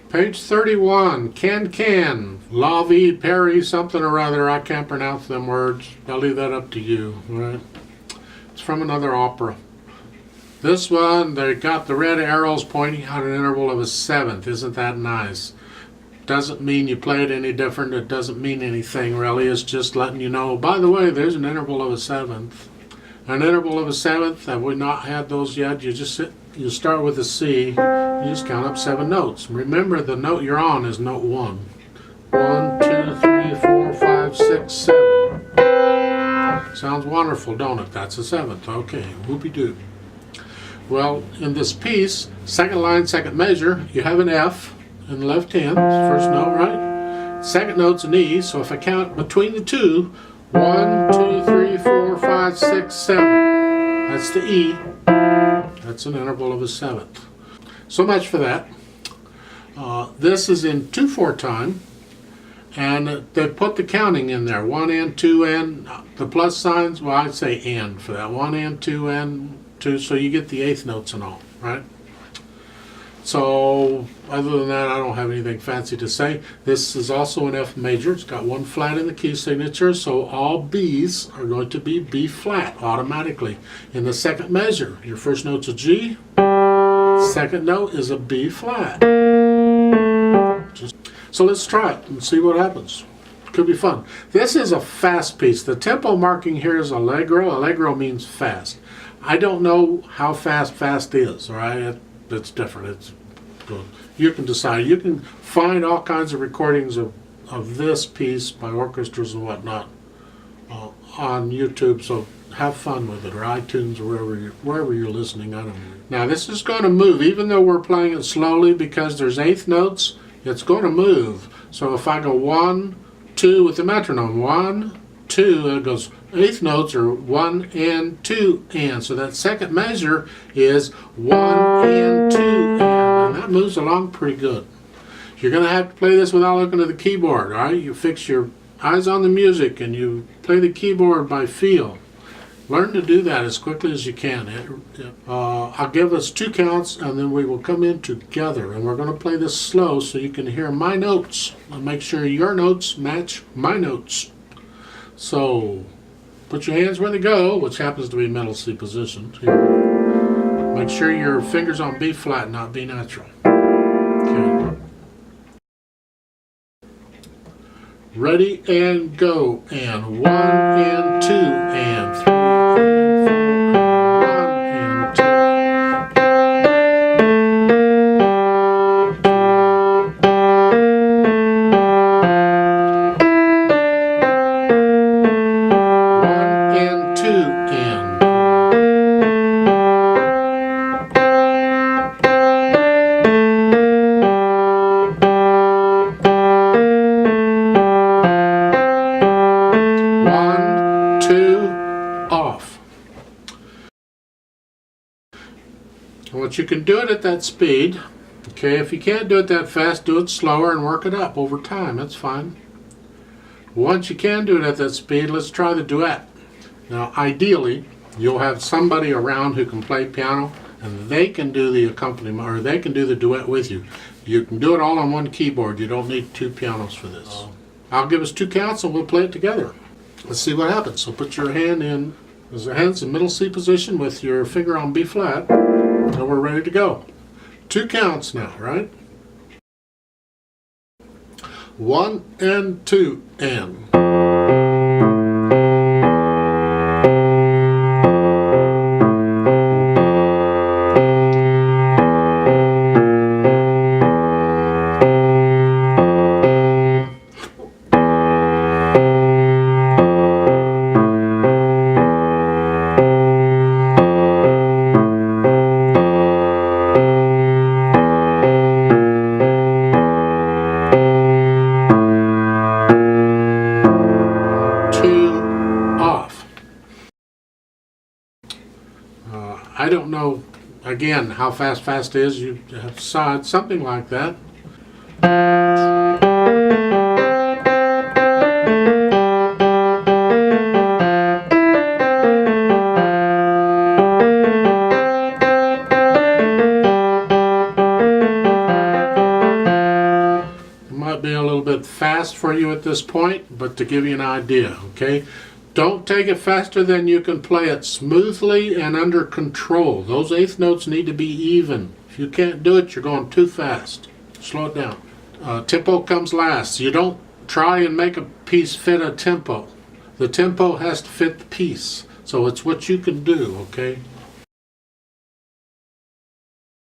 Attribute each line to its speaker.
Speaker 1: Page 31, can. La Vie Paris something or other. I can't pronounce them words. I'll leave that up to you. All right? It's from another opera. This one, they got the red arrows pointing out an interval of a seventh. Isn't that nice? Doesn't mean you play it any different. It doesn't mean anything really. It's just letting you know, by the way, there's an interval of a seventh. An interval of a seventh, have we not had those yet? You start with a C, you just count up 7 notes. Remember, the note you're on is note 1. 1, 2, 3, 4, 5, 6, 7. Sounds wonderful, don't it? That's a seventh. Okay, whoopee-doo. Well, in this piece, second line, second measure, you have an F in the left hand, first note, right? Second note's an E, so if I count between the two, 1, 2, 3, 4, 5, 6, 7. That's the E. That's an interval of a seventh. So much for that. This is in 2/4 time, and they put the counting in there. 1 and 2 and the plus signs. Well, I'd say and for that. 1 and 2 and 2, so you get the eighth notes and all, right? So other than that, I don't have anything fancy to say. This is also an F major. It's got 1 flat in the key signature, so all B's are going to be B flat automatically. In the second measure, your first note's a G, second note is a B flat. So let's try it and see what happens. Could be fun. This is a fast piece. The tempo marking here is allegro. Allegro means fast. I don't know how fast is, all right? It's different. It's good. You can decide. You can find all kinds of recordings of this piece by orchestras and whatnot on YouTube. So have fun with it, or iTunes, or wherever you're listening. I don't know. Now this is going to move, even though we're playing it slowly, because there's eighth notes. It's going to move. So if I go 1, 2 with the metronome, 1, 2, it goes. Eighth notes are 1 and 2 and. So that second measure is 1 and 2 and that moves along pretty good. You're going to have to play this without looking at the keyboard, all right? You fix your eyes on the music and you play the keyboard by feel. Learn to do that as quickly as you can. I'll give us 2 counts and then we will come in together, and we're going to play this slow so you can hear my notes and make sure your notes match my notes. So put your hands where they go, which happens to be middle C position. Here. Make sure your fingers on B flat, not B natural. Okay. Ready and go. And 1 and 2 and 3 and 4 and 1 and 2. But you can do it at that speed. Okay, if you can't do it that fast, do it slower and work it up over time. That's fine. Once you can do it at that speed, let's try the duet. Now, ideally, you'll have somebody around who can play piano, and they can do the accompaniment, or they can do the duet with you. You can do it all on one keyboard. You don't need 2 pianos for this. I'll give us 2 counts and we'll play it together. Let's see what happens. So put your hand in, as the hand's in middle C position with your finger on B flat. And we're ready to go. 2 counts now, right? 1 and 2 and. I don't know, again, how fast is. You have to decide something like that. fast for you at this point, but to give you an idea, okay? Don't take it faster than you can play it smoothly and under control. Those eighth notes need to be even. If you can't do it, you're going too fast. Slow it down. Tempo comes last. You don't try and make a piece fit a tempo. The tempo has to fit the piece. So it's what you can do, okay?